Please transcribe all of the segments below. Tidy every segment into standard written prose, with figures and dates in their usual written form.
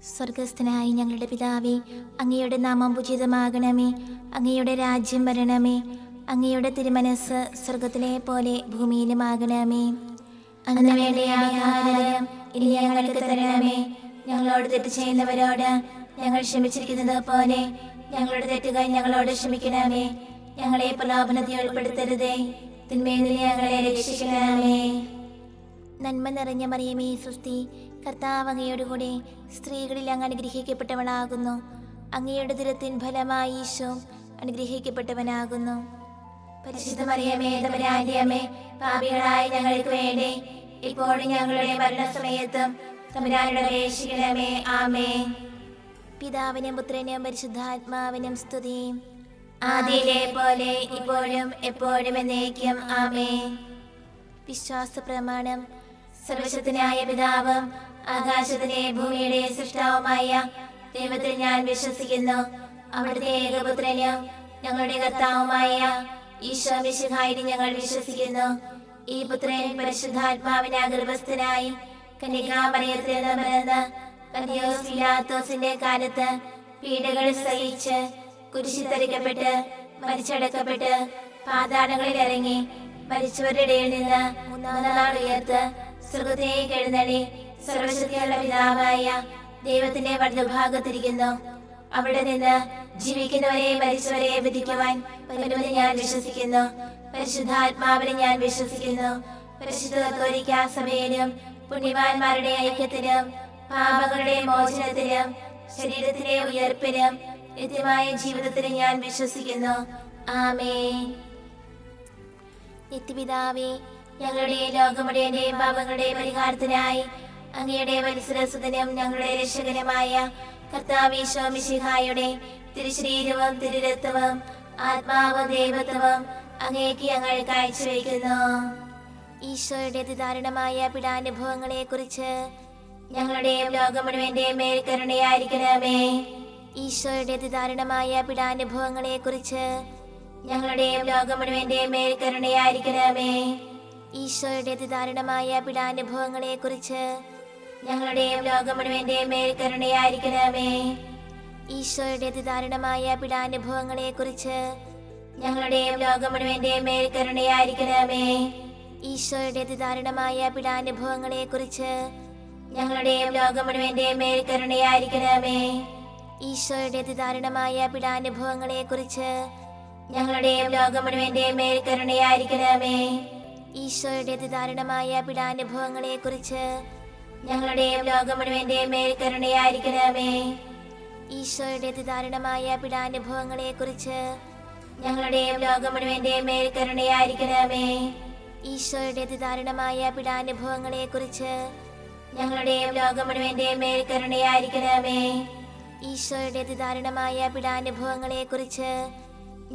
സ്വർഗസ്ഥനായ ഞങ്ങളുടെ പിതാവേ, അങ്ങയുടെ നാമം പൂജിതമാകണമേ. അങ്ങയുടെ രാജ്യം വരണമേ. അങ്ങയുടെ തിരുമനസ് സ്വർഗത്തിലെ പോലെ ഭൂമിയിലുമാകണമേ. അന്ന് വേണ്ട ആഹാരം ഇനി ഞങ്ങൾക്ക് തരണമേ. ഞങ്ങളോട് തെറ്റ് ചെയ്യുന്നവരോട് ഞങ്ങൾ ക്ഷമിച്ചിരിക്കുന്നത് പോലെ ഞങ്ങളുടെ തെറ്റുകൾ ഞങ്ങളോട് ക്ഷമിക്കണമേ. ഞങ്ങളെ പ്രലോഭനത്തിൽ ഉൾപ്പെടുത്തരുതേ, തിന്മയിൽ നിന്ന് ഞങ്ങളെ രക്ഷിക്കണമേ. നന്മ നിറഞ്ഞ മറിയമേ സ്വസ്തി, കർത്താവ് അങ്ങയോടുകൂടെ സ്ത്രീകളിൽ അങ്ങ് അനുഗ്രഹിക്കപ്പെട്ടവളാകുന്നു. അങ്ങയുടെ ദുരത്തിൻ ഫലമായി ഈശോ അനുഗ്രഹിക്കപ്പെട്ടവനാകുന്നു. പരിശുദ്ധ മറിയമേ തമ്പുരാന്റെ അമ്മേ, പാപികളായ ഞങ്ങൾക്ക് വേണ്ടി ഇപ്പോഴും ഞങ്ങളുടെ മരണസമയത്തും തമ്പുരാനോട് അപേക്ഷിക്കണമേ. ആമേൻ. പിതാവിനും പുത്രനും പരിശുദ്ധാത്മാവിനും സ്തുതി, ആദിയിലെ പോലെ ഇപ്പോഴും എപ്പോഴും എന്നേക്കും. ആമേൻ. വിശ്വാസ പ്രമാണം. സർവശക്തനായ പിതാവും ആകാശത്തിലെ ഭൂമിയുടെ സൃഷ്ടാവുമായ ദൈവത്തിൽ ഞാൻ വിശ്വസിക്കുന്നു. അവിടുത്തെ ഏകപുത്രനും ഞങ്ങളുടെ കർത്താവുമായ ഈശോ മിശിഹായിൽ ഞങ്ങൾ വിശ്വസിക്കുന്നു. ഈ പുത്രൻ പരിശുദ്ധാത്മാവിനെ ഗർഭസ്ഥനായി കന്യകാമറിയത്തിൽ നിന്ന് പിറന്ന് പന്തിയോസ് പിലാത്തോസിന്റെ കാലത്ത് പീഡകൾ സഹിച്ച് കുരിശിൽ തറയ്ക്കപ്പെട്ട് മരിച്ചടക്കപ്പെട്ട് പാതാളങ്ങളിൽ ഇറങ്ങി മരിച്ചവരുടെ ഇടയിൽ നിന്ന് മൂന്നാം നാൾ ഉയർത്ത് സ്വർഗ്ഗത്തിലേക്ക് എഴുന്നള്ളി സർവശക്തിയുള്ള പിതാവായ ദൈവത്തിന്റെ വലതുഭാഗത്തിരിക്കുന്നു. അവിടെ നിന്ന് ജീവിക്കുന്നവരെ മരിച്ചവരെ വിധിക്കുവാൻ വരുമെന്ന് ഞാൻ വിശ്വസിക്കുന്നു. പരിശുദ്ധാത്മാവിനെ ഞാൻ വിശ്വസിക്കുന്നു. പരിശുദ്ധ കത്തോലിക്കാ സഭയിലും പുണ്യവാന്മാരുടെ ഐക്യത്തിലും പാപങ്ങളുടെ മോചനത്തിലും ശരീരത്തിലെ ഉയർപ്പിലും നിത്യമായ ജീവിതത്തിലും ഞാൻ വിശ്വസിക്കുന്നു. ആമേൻ. നിത്യപിതാവേ, ഞങ്ങളുടെ ലോകമുടേന്റെയും പാപങ്ങളുടെ പരിഹാരത്തിനായി അങ്ങയുടെ വത്സരസുതനും ഞങ്ങളുടെ രക്ഷകനുമായ കർത്താവ് ഈശോ മിശിഹായുടെ തിരുശരീരവും തിരുരക്തവും ആത്മാവും ദൈവത്വവും അങ്ങേക്ക് ഞങ്ങൾ കാഴ്ചവെക്കുന്നു. ഈശോയുടെ അതിദാരുണമായ പീഡാനുഭവങ്ങളെ കുറിച്ച് ഞങ്ങളുടെയും ലോകം മുഴുവന്റെയും മേൽ കരുണയായിരിക്കണമേ. ഈശോയുടെ അതിദാരുണമായ പീഡാനുഭവങ്ങളെ കുറിച്ച് ഞങ്ങളുടെയും ലോകം മുഴുവന്റെയും മേൽ കരുണയായിരിക്കണമേ. ഈശോയുടെ അതിദാരുണമായ പീഡാനുഭവങ്ങളെ കുറിച്ച് ഞങ്ങളുടെയും ലോകം മുഴുവന്റെയും മേൽ കരുണയായിരിക്കണമേ. ഈശോയുടെ അതിദാരുണമായ പീഡാനുഭവങ്ങളെ കുറിച്ച് ഞങ്ങളുടെയും ലോകം മുഴുവന്റെയും മേൽ കരുണയായിരിക്കണമേ. ഈശോയുടെ അതിദാരുണമായ പീഡാനുഭവങ്ങളെ കുറിച്ച് ഞങ്ങളുടെയും ലോകം മുഴുവന്റെയും മേൽ കരുണയായിരിക്കണമേ. ഈശോയുടെ അതിദാരുണമായ പീഡാനുഭവങ്ങളെ കുറിച്ച് ഞങ്ങളുടെയും ലോകം മുഴുവന്റെയും മേൽ കരുണയായിരിക്കണമേ. ഈശോയുടെ അതിദാരുണമായ പീഡാനുഭവങ്ങളെ കുറിച്ച് ഞങ്ങളുടെയും ലോകം മുഴുവന്റെയും മേൽ കരുണയായിരിക്കണമേ. ഈശോയുടെ അതിദാരുണമായ പീഡാനുഭവങ്ങളെ കുറിച്ച് ഞങ്ങളുടെയും ലോകം മുഴുവന്റെയും മേൽ കരുണയായിരിക്കണമേ. ഈശോയുടെ അതിദാരുണമായ പീഡാനുഭവങ്ങളെ കുറിച്ച് ഞങ്ങളുടെയും ലോകം മുഴുവന്റെയും മേൽ കരുണയായിരിക്കണമേ. ഈശോയുടെ അതിദാരുണമായ പീഡാനുഭവങ്ങളെ കുറിച്ച്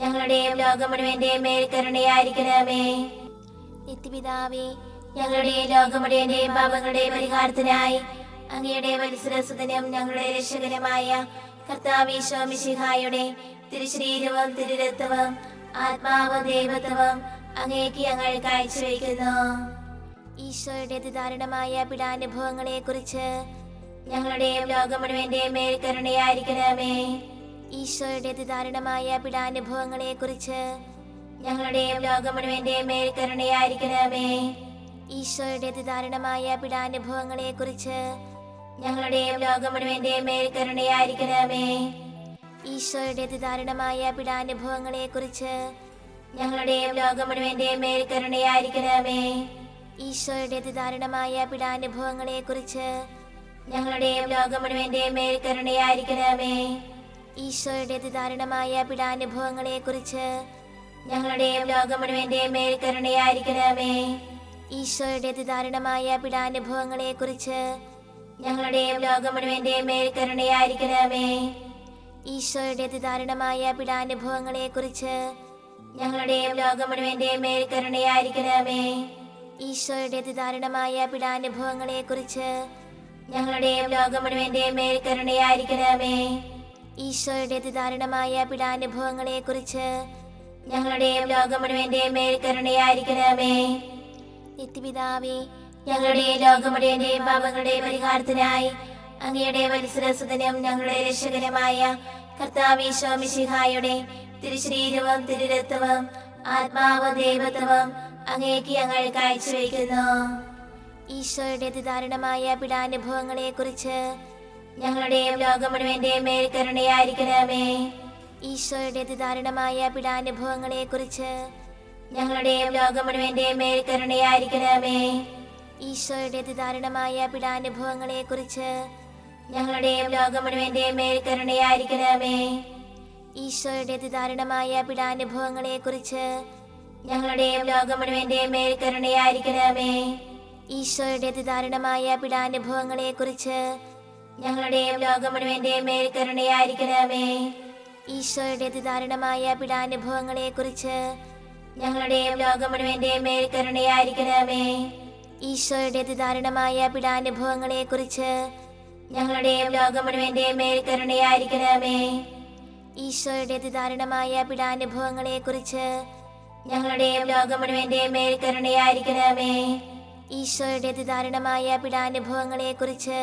ഞങ്ങളുടെയും ലോകം മുഴുവന്റെയും മേൽ കരുണയായിരിക്കണമേ. നിത്യപിതാവേ, ഞങ്ങളുടെ ലോകം മുഴുവന്റെയും പാപങ്ങളുടെ പരിഹാരത്തിനായി അങ്ങയുടെ വത്സരസുതനും ഞങ്ങളുടെ രക്ഷകനുമായ കർത്താവ് ഈശോ മിശിഹായുടെ തിരുശരീരവും തിരുരക്തവും ആത്മാവും ദൈവത്വവും അങ്ങേക്ക് ഞങ്ങൾ കാഴ്ചവെക്കുന്നു. ഈശോയുടെ അതിദാരുണമായ പീഡാനുഭവങ്ങളെ കുറിച്ച് ഞങ്ങളുടെയും ലോകം മുഴുവന്റെയും മേൽ കരുണയായിരിക്കണമേ. ഈശോയുടെ അതിദാരുണമായ പീഡാനുഭവങ്ങളെ കുറിച്ച് ഞങ്ങളുടെയും ലോകം മുഴുവന്റെയും മേൽ കരുണയായിരിക്കണമേ. ഈശോയുടെ അതിദാരുണമായ പീഡാനുഭവങ്ങളെ കുറിച്ച് ഞങ്ങളുടെയും ലോകം മുഴുവന്റെയും മേൽ കരുണയായിരിക്കണമേ. ഈശോയുടെ അതിദാരുണമായ പീഡാനുഭവങ്ങളെ കുറിച്ച് ഞങ്ങളുടെയും ലോകം മുഴുവന്റെയും മേൽ കരുണയായിരിക്കണമേ. ഈശോയുടെ അതിദാരുണമായ പീഡാനുഭവങ്ങളെ കുറിച്ച് ഞങ്ങളുടെയും ലോകം മുഴുവന്റെയും മേൽ കരുണയായിരിക്കണമേ. ഈശോയുടെ അതിദാരുണമായ പീഡാനുഭവങ്ങളെ കുറിച്ച് ഞങ്ങളുടെയും ലോകം മുഴുവന്റെയും മേൽ കരുണയായിരിക്കണമേ. ഈശോയുടെ അതിദാരുണമായ പീഡാനുഭവങ്ങളെ കുറിച്ച് ഞങ്ങളുടെയും ലോകം മുഴുവന്റെയും മേൽ കരുണയായിരിക്കണമേ. ഈശോയുടെ അതിദാരുണമായ പീഡാനുഭവങ്ങളെ കുറിച്ച് ഞങ്ങളുടെയും ലോകം മുഴുവന്റെയും മേൽ കരുണയായിരിക്കണമേ. ഈശോയുടെ അതിദാരുണമായ പീഡാനുഭവങ്ങളെ കുറിച്ച് ഞങ്ങളുടെയും ലോകം മുഴുവന്റെയും മേൽ കരുണയായിരിക്കണമേ. ഈശോയുടെ അതിദാരുണമായ പീഡാനുഭവങ്ങളെ കുറിച്ച് ഞങ്ങളുടെയും ലോകം മുഴുവന്റെയും മേൽ കരുണയായിരിക്കണമേ. നിത്യപിതാവേ, ഞങ്ങളുടെ ലോകം മുഴുവന്റെയും പാപങ്ങളുടെ പരിഹാരത്തിനായി അങ്ങയുടെ വത്സരസുതനും ഞങ്ങളുടെ രക്ഷകനുമായ കർത്താവീശോ മിശിഹായുടെ തിരുശരീരവും തിരുരക്തവും ആത്മാവും ദൈവത്വവും അങ്ങേക്ക് ഞങ്ങൾ കാഴ്ചവെക്കുന്നു. ഈശോയുടെ അതിദാരുണമായ പീഡാനുഭവങ്ങളെ കുറിച്ച് ഞങ്ങളുടെയും ലോകം മുഴുവന്റെയും മേൽ കരുണയായിരിക്കണമേ. ഈശോയുടെ അതിദാരുണമായ പീഡാനുഭവങ്ങളെ കുറിച്ച് ഞങ്ങളുടെയും ലോകം മുഴുവന്റെയും മേൽ കരുണയായിരിക്കണമേ. ഈശോയുടെ അതിദാരുണമായ പീഡാനുഭവങ്ങളെ കുറിച്ച് ഞങ്ങളുടെയും ലോകം മുഴുവന്റെയും മേൽ കരുണയായിരിക്കണമേ. ഈശോയുടെ അതിദാരുണമായ പീഡാനുഭവങ്ങളെ കുറിച്ച് ഞങ്ങളുടെയും ലോകം മുഴുവന്റെയും മേൽ കരുണയായിരിക്കണമേ. ഈശോയുടെ അതിദാരുണമായ പീഡാനുഭവങ്ങളെ കുറിച്ച് ഞങ്ങളുടെയും ലോകം മുഴുവന്റെയും മേൽ കരുണയായിരിക്കണമേ. ഈശോയുടെ അതിദാരുണമായ പീഡാനുഭവങ്ങളെ കുറിച്ച് ഞങ്ങളുടെയും ലോകം മുഴുവന്റെയും മേൽ കരുണയായിരിക്കണമേ. ഈശോയുടെ അതിദാരുണമായ പീഡാനുഭവങ്ങളെ കുറിച്ച് ഞങ്ങളുടെയും ലോകം മുഴുവന്റെയും മേൽ കരുണയായിരിക്കണമേ. ഈശോയുടെ അതിദാരുണമായ പീഡാനുഭവങ്ങളെ കുറിച്ച് ഞങ്ങളുടെയും ലോകം മുഴുവന്റെയും മേൽ കരുണയായിരിക്കണമേ. ഈശോയുടെ അതിദാരുണമായ പീഡാനുഭവങ്ങളെ കുറിച്ച്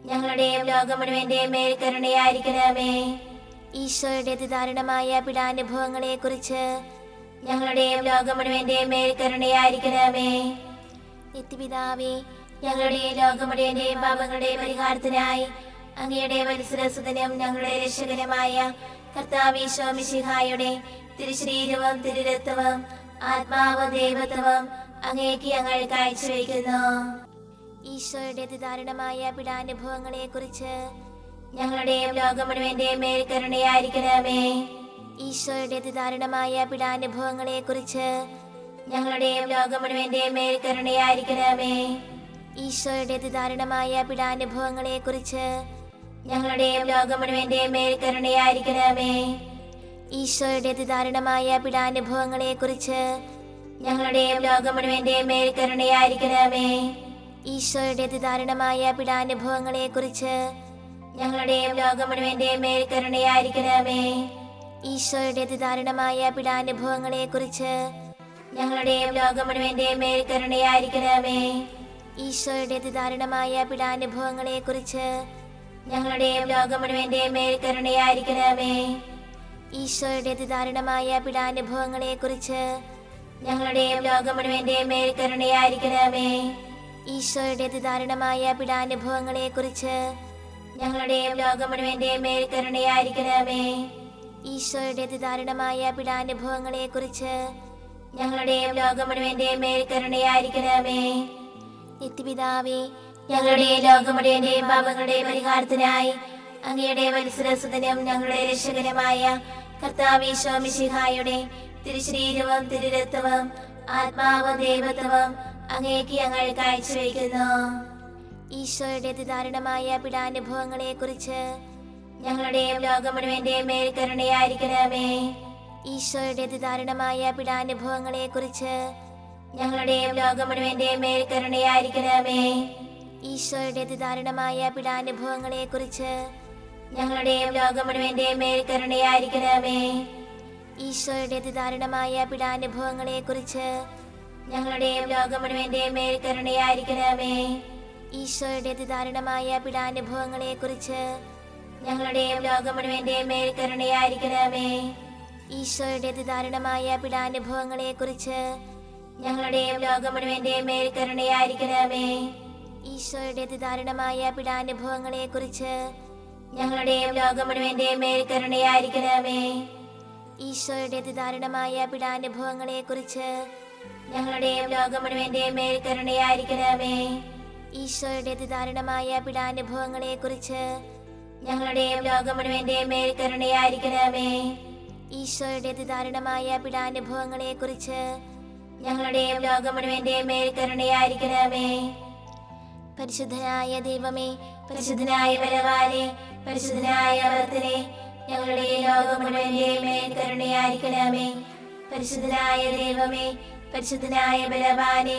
ഞങ്ങളുടെയും ലോകം മുഴുവന്റെയും മേൽ കരുണയായിരിക്കണമേ. ഈശോയുടെ അതിദാരുണമായ പീഡാനുഭവങ്ങളെ കുറിച്ച് ഞങ്ങളുടെയും ലോകം മുഴുവന്റെയും മേൽ കരുണയായിരിക്കണമേ. നിത്യപിതാവേ, ഞങ്ങളുടെ ലോകം മുഴുവന്റെയും പാപങ്ങളുടെ പരിഹാരത്തിനായി അങ്ങയുടെ വത്സരസുതനും ഞങ്ങളുടെ രക്ഷകനുമായ കർത്താവീശോ മിശിഹായുടെ തിരുശരീരവും തിരുരക്തവും ആത്മാവും ദൈവത്വവും അങ്ങേക്ക് ഞങ്ങൾ കാഴ്ചവെക്കുന്നു. ഈശോയുടെ അതിദാരുണമായ പീഡാനുഭവങ്ങളെ കുറിച്ച് ഞങ്ങളുടെയും ലോകം മുഴുവന്റെയും മേൽ കരുണയായിരിക്കണമേ. ഈശോയുടെ അതിദാരുണമായ പീഡാനുഭവങ്ങളെ കുറിച്ച് ഞങ്ങളുടെയും ലോകം മുഴുവന്റെയും മേൽ കരുണയായിരിക്കണമേ. ഈശോയുടെ അതിദാരുണമായ പീഡാനുഭവങ്ങളെ കുറിച്ച് ഞങ്ങളുടെയും ലോകം മുഴുവന്റെയും മേൽ കരുണയായിരിക്കണമേ. ഈശോയുടെ അതിദാരുണമായ പീഡാനുഭവങ്ങളെ കുറിച്ച് ഞങ്ങളുടെയും ലോകം മുഴുവന്റെയും മേൽ കരുണയായിരിക്കണമേ. ഈശോയുടെ അതിദാരുണമായ പീഡാനുഭവങ്ങളെ കുറിച്ച് ഞങ്ങളുടെയും ലോകം മുഴുവന്റെയും മേൽ കരുണയായിരിക്കണമേ. ഈശോയുടെ അതിദാരുണമായ പീഡാനുഭവങ്ങളെ കുറിച്ച് ഞങ്ങളുടെയും ലോകം മുഴുവന്റെയും മേൽ കരുണയായിരിക്കണമേ. ഈശോയുടെ അതിദാരുണമായ പീഡാനുഭവങ്ങളെ കുറിച്ച് ഞങ്ങളുടെയും ലോകം മുഴുവന്റെയും മേൽ കരുണയായിരിക്കണമേ. ഈശോയുടെ അതിദാരുണമായ പീഡാനുഭവങ്ങളെ കുറിച്ച് ഞങ്ങളുടെയും ലോകം മുഴുവന്റെയും മേൽ കരുണയായിരിക്കണമേ. ഈശോയുടെ അതിദാരുണമായ പീഡാനുഭവങ്ങളെ കുറിച്ച് ഞങ്ങളുടെയും ലോകം മുഴുവന്റെയും മേൽ കരുണയായിരിക്കണമേ. ഈശോയുടെ അതിദാരുണമായ പീഡാനുഭവങ്ങളെ കുറിച്ച് ഞങ്ങളുടെയും ലോകം മുഴുവന്റെയും മേൽ കരുണയായിരിക്കണമേ. നിത്യപിതാവേ, ഞങ്ങളുടെ ലോകം മുഴുവന്റെയും പാപങ്ങളുടെ പരിഹാരത്തിനായി അങ്ങയുടെ വത്സരസുതനും ഞങ്ങളുടെ രക്ഷകനുമായ കർത്താവീശോ മിശിഹായുടെ തിരുശരീരവും തിരുരക്തവും ആത്മാവും ദൈവത്വവും അങ്ങേക്ക് ഞങ്ങൾ കാഴ്ചവെക്കുന്നു. ഈശോയുടെ അതിദാരുണമായ പീഡാനുഭവങ്ങളെ കുറിച്ച് ഞങ്ങളുടെയും ലോകം മുഴുവന്റെയും മേൽ കരുണയായിരിക്കണമേ. ഈശോയുടെ അതിദാരുണമായ പീഡാനുഭവങ്ങളെ കുറിച്ച് ഞങ്ങളുടെയും ലോകം മുഴുവന്റെയും മേൽ കരുണയായിരിക്കണമേ. ഈശോയുടെ അതിദാരുണമായ പീഡാനുഭവങ്ങളെ കുറിച്ച് ഞങ്ങളുടെയും ലോകം മുഴുവന്റെയും മേൽ കരുണയായിരിക്കണമേ. ഈശോയുടെ അതിദാരുണമായ പീഡാനുഭവങ്ങളെ കുറിച്ച് ഞങ്ങളുടെയും ലോകം മുഴുവന്റെയും മേൽ കരുണയായിരിക്കണമേ. ഈശോയുടെ അതിദാരുണമായ പീഡാനുഭവങ്ങളെ കുറിച്ച് ഞങ്ങളുടെയും ലോകം മുഴുവന്റെയും മേൽ കരുണയായിരിക്കണമേ. ഈശോയുടെ അതിദാരുണമായ പീഡാനുഭവങ്ങളെ കുറിച്ച് ഞങ്ങളുടെയും ലോകം മുഴുവന്റെയും മേൽ കരുണയായിരിക്കണമേ. ഈശോയുടെ അതിദാരുണമായ പീഡാനുഭവങ്ങളെ കുറിച്ച് ഞങ്ങളുടെയും ലോകം മുഴുവന്റെയും മേൽ കരുണയായിരിക്കണമേ. ഈശോയുടെ അതിദാരുണമായ പീഡാനുഭവങ്ങളെ കുറിച്ച് ഞങ്ങളുടെയും ലോകം മുഴുവന്റെയും മേൽ കരുണയായിരിക്കണമേ. ഈശോയുടെ അതിദാരുണമായ പീഡാനുഭവങ്ങളെ കുറിച്ച് ഞങ്ങളുടെയും ലോകം മുഴുവന്റെയും മേൽ കരുണയായിരിക്കണമേ. ഈശോയുടെ അതിദാരുണമായ പീഡാനുഭവങ്ങളെ കുറിച്ച് ഞങ്ങളുടെയും ലോകം മുഴുവന്റെയും മേൽ കരുണയായിരിക്കണമേ. പരിശുദ്ധനായ ദൈവമേ, പരിശുദ്ധനായ ബലവാനേ, പരിശുദ്ധനായ അമർത്തനേ, ഞങ്ങളുടെ ലോകം മുഴുവന്റെയും മേൽ കരുണയായിരിക്കണമേ. പരിശുദ്ധനായ ദൈവമേ, പരിശുദ്ധനായ ബലവാനേ,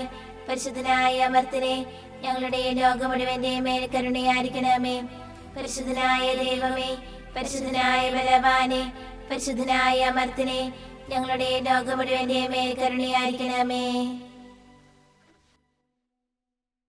പരിശുദ്ധനായ അമർത്തനേ, ഞങ്ങളുടെ ലോകം മുഴുവന്റെയും മേൽ കരുണയായിരിക്കണമേ. പരിശുദ്ധനായ ദൈവമേ, പരിശുദ്ധനായ ബലവാനേ, പരിശുദ്ധനായ അമർത്തനേ, ഞങ്ങളുടെ ലോകം മുഴുവന്റെയും മേൽ കരുണയായിരിക്കണമേ.